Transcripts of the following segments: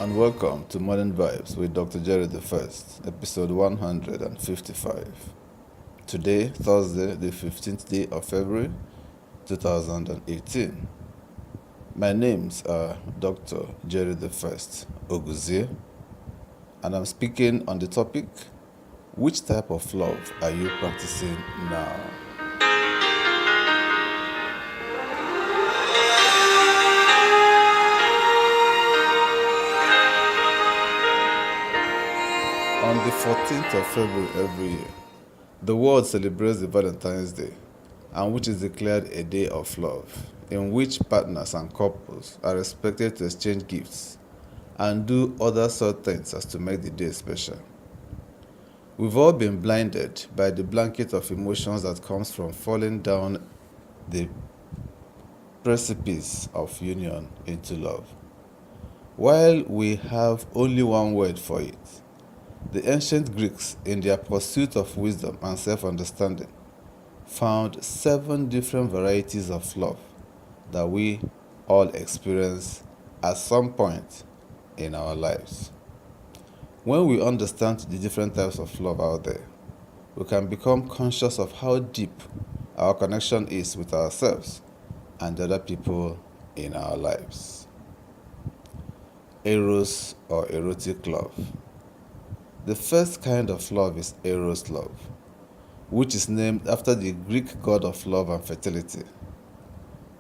and welcome to Modern Vibes with Dr. Jerry the First, episode 155. Today, Thursday, the 15th day of February, 2018. My names are Dr. Jerry the First Oguzie, and I'm speaking on the topic, which type of love are you practicing now? On the 14th of February every year, the world celebrates the Valentine's Day, and which is declared a day of love, in which partners and couples are expected to exchange gifts and do other sort things as to make the day special. We've all been blinded by the blanket of emotions that comes from falling down the precipice of union into love. While we have only one word for it, the ancient Greeks, in their pursuit of wisdom and self-understanding, found 7 different varieties of love that we all experience at some point in our lives. When we understand the different types of love out there, we can become conscious of how deep our connection is with ourselves and the other people in our lives. Eros or erotic love. The first kind of love is Eros love, which is named after the Greek god of love and fertility.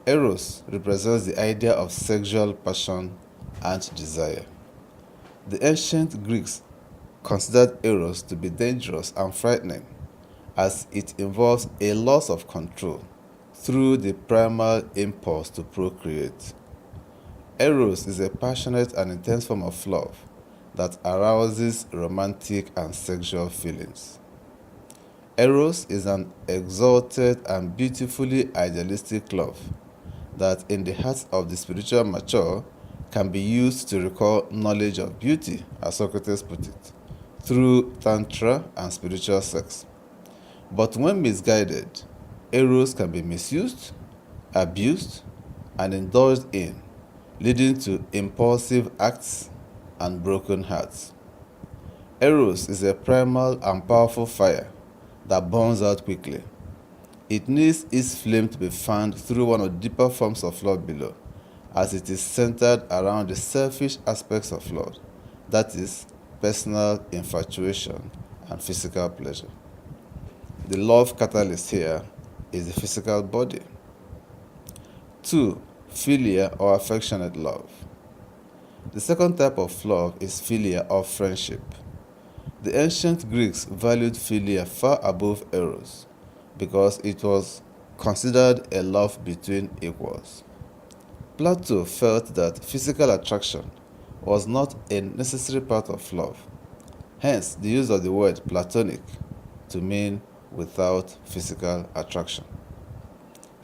Eros represents the idea of sexual passion and desire. The ancient Greeks considered Eros to be dangerous and frightening, as it involves a loss of control through the primal impulse to procreate. Eros is a passionate and intense form of love that arouses romantic and sexual feelings. Eros is an exalted and beautifully idealistic love that, in the hearts of the spiritual mature, can be used to recall knowledge of beauty, as Socrates put it, through tantra and spiritual sex. But when misguided, Eros can be misused, abused, and indulged in, leading to impulsive acts and broken hearts. Eros is a primal and powerful fire that burns out quickly. It needs its flame to be fanned through one of the deeper forms of love below, as it is centered around the selfish aspects of love, that is, personal infatuation and physical pleasure. The love catalyst here is the physical body. 2. Philia or affectionate love. The second type of love is philia or friendship. The ancient Greeks valued philia far above eros because it was considered a love between equals. Plato felt that physical attraction was not a necessary part of love, hence the use of the word platonic to mean without physical attraction.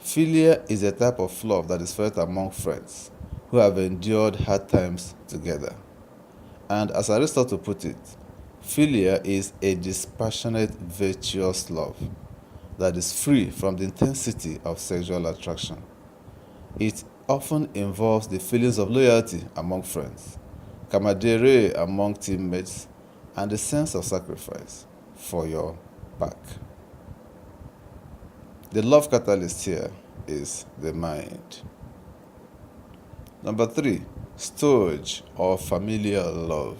Philia is a type of love that is felt among friends who have endured hard times together. And as Aristotle put it, philia is a dispassionate, virtuous love that is free from the intensity of sexual attraction. It often involves the feelings of loyalty among friends, camaraderie among teammates, and the sense of sacrifice for your back. The love catalyst here is the mind. Number 3, storge or familial love.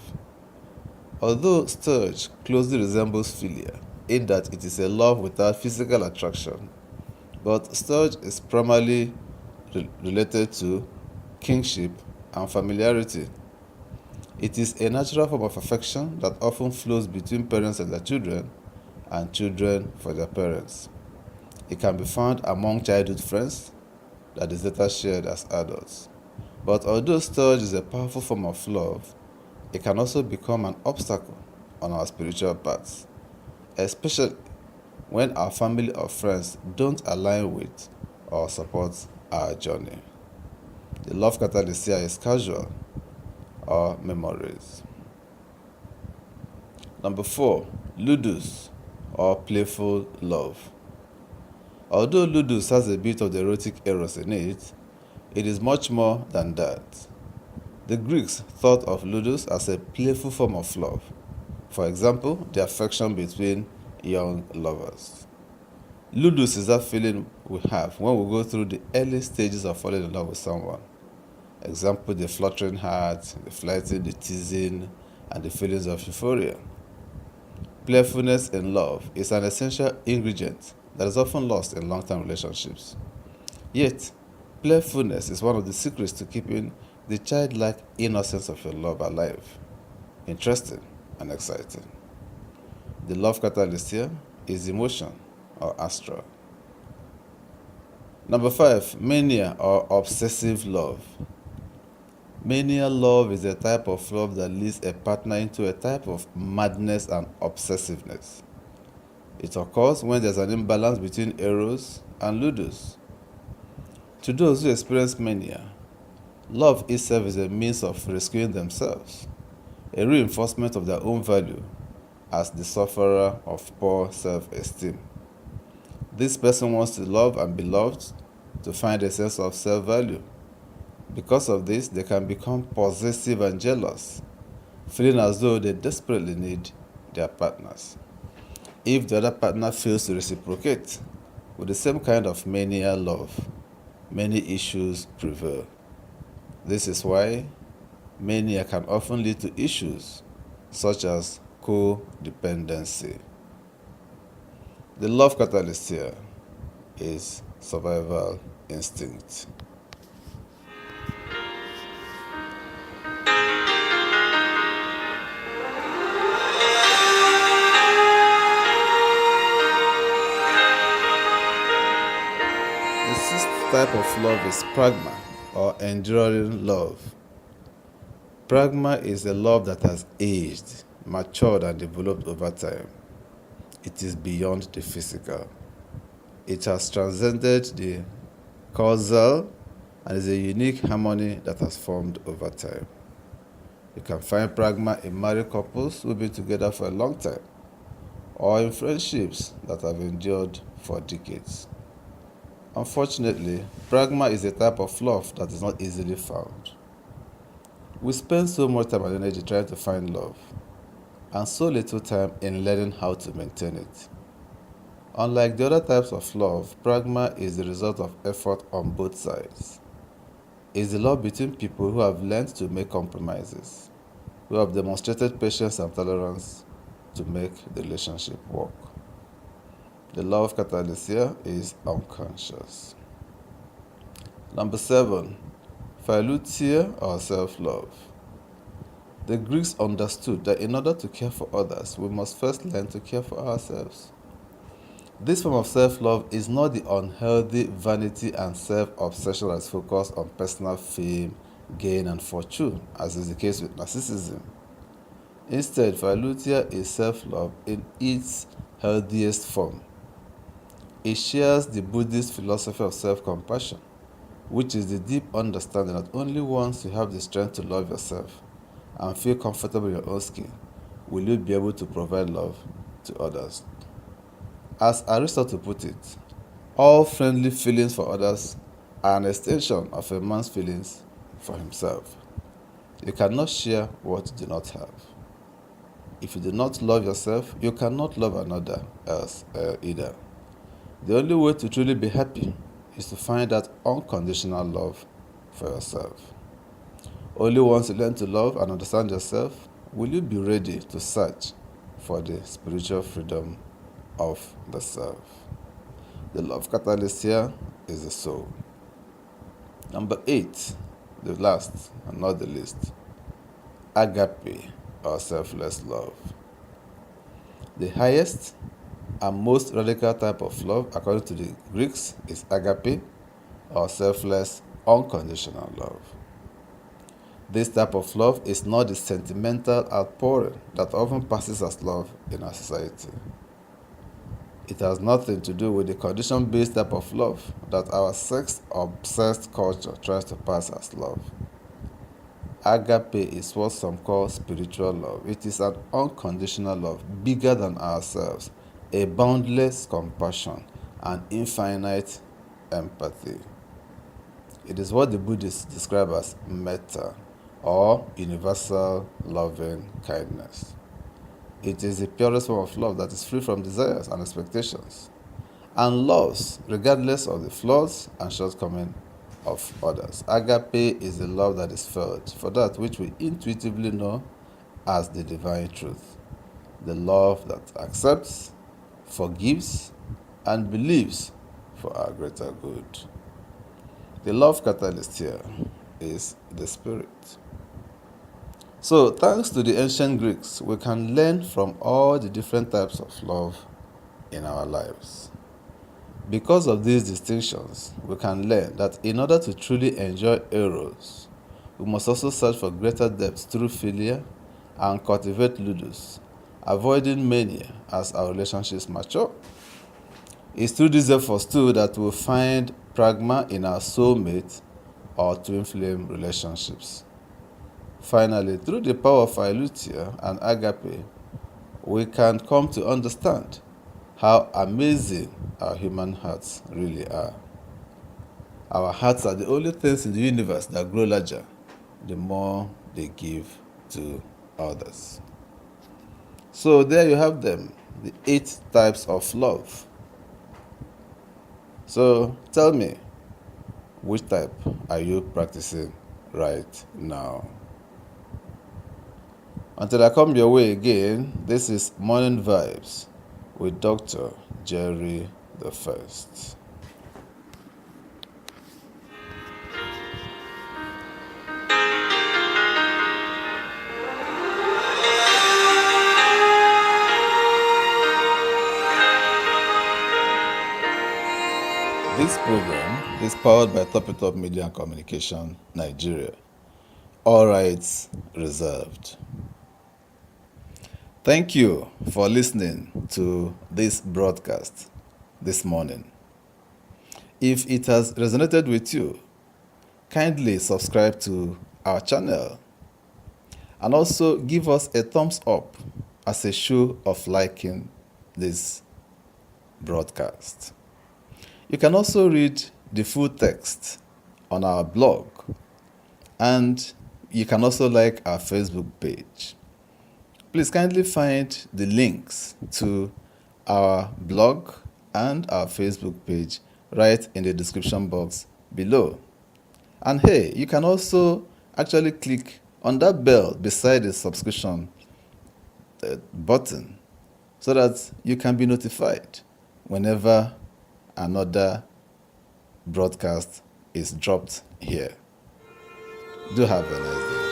Although storge closely resembles philia in that it is a love without physical attraction, but storge is primarily related to kinship and familiarity. It is a natural form of affection that often flows between parents and their children, and children for their parents. It can be found among childhood friends that is later shared as adults. But although storge is a powerful form of love, it can also become an obstacle on our spiritual paths, especially when our family or friends don't align with or support our journey. The love catalyst here is casual or memories. Number 4, ludus or playful love. Although ludus has a bit of the erotic eros in it, it is much more than that. The Greeks thought of ludus as a playful form of love. For example, the affection between young lovers. Ludus is that feeling we have when we go through the early stages of falling in love with someone. Example, the fluttering heart, the flirting, the teasing, and the feelings of euphoria. Playfulness in love is an essential ingredient that is often lost in long-term relationships. Yet, playfulness is one of the secrets to keeping the childlike innocence of your love alive, interesting, and exciting. The love catalyst here is emotion or astral. Number 5, mania or obsessive love. Mania love is a type of love that leads a partner into a type of madness and obsessiveness. It occurs when there's an imbalance between eros and ludus. To those who experience mania, love itself is a means of rescuing themselves, a reinforcement of their own value as the sufferer of poor self-esteem. This person wants to love and be loved to find a sense of self-value. Because of this, they can become possessive and jealous, feeling as though they desperately need their partners. If the other partner fails to reciprocate with the same kind of mania love, many issues prevail. This is why mania can often lead to issues such as codependency. The love catalyst here is survival instinct. The sixth type of love is pragma or enduring love. Pragma is a love that has aged, matured, and developed over time. It is beyond the physical. It has transcended the causal and is a unique harmony that has formed over time. You can find pragma in married couples who have been together for a long time, or in friendships that have endured for decades. Unfortunately, pragma is a type of love that is not easily found. We spend so much time and energy trying to find love, and so little time in learning how to maintain it. Unlike the other types of love, pragma is the result of effort on both sides. It's the love between people who have learned to make compromises, who have demonstrated patience and tolerance to make the relationship work. The love catalyst here is unconscious. Number 7, philautia or self-love. The Greeks understood that in order to care for others, we must first learn to care for ourselves. This form of self-love is not the unhealthy vanity and self-obsession that is focused on personal fame, gain, and fortune, as is the case with narcissism. Instead, philautia is self-love in its healthiest form. It shares the Buddhist philosophy of self-compassion, which is the deep understanding that only once you have the strength to love yourself and feel comfortable in your own skin will you be able to provide love to others. As Aristotle put it, all friendly feelings for others are an extension of a man's feelings for himself. You cannot share what you do not have. If you do not love yourself, you cannot love another else either. The only way to truly be happy is to find that unconditional love for yourself. Only once you learn to love and understand yourself will you be ready to search for the spiritual freedom of the self. The love catalyst here is the soul. Number 8, the last and not the least, agape or selfless love. The highest and most radical type of love, according to the Greeks, is agape or selfless, unconditional love. This type of love is not the sentimental outpouring that often passes as love in our society. It has nothing to do with the condition-based type of love that our sex-obsessed culture tries to pass as love. Agape is what some call spiritual love. It is an unconditional love, bigger than ourselves, a boundless compassion, and infinite empathy. It is what the Buddhists describe as metta, or universal loving kindness. It is the purest form of love that is free from desires and expectations, and loves regardless of the flaws and shortcomings of others. Agape is the love that is felt for that which we intuitively know as the divine truth, the love that accepts, forgives, and believes for our greater good. The love catalyst here is the Spirit. So, thanks to the ancient Greeks, we can learn from all the different types of love in our lives. Because of these distinctions, we can learn that in order to truly enjoy eros, we must also search for greater depth through philia and cultivate ludus, avoiding mania as our relationships mature. It's through these efforts too that we'll find pragma in our soulmate or twin flame relationships. Finally, through the power of Philutia and Agape, we can come to understand how amazing our human hearts really are. Our hearts are the only things in the universe that grow larger the more they give to others. So there you have them, the 8 types of love. So tell me, which type are you practicing right now? Until I come your way again, this is Morning Vibes with Dr. Jerry the First. This program is powered by Top It Up Media and Communication, Nigeria. All rights reserved. Thank you for listening to this broadcast this morning. If it has resonated with you, kindly subscribe to our channel and also give us a thumbs up as a show of liking this broadcast. You can also read the full text on our blog, and you can also like our Facebook page. Please kindly find the links to our blog and our Facebook page right in the description box below. And hey, you can also actually click on that bell beside the subscription button so that you can be notified whenever another broadcast is dropped here. Do have a nice day.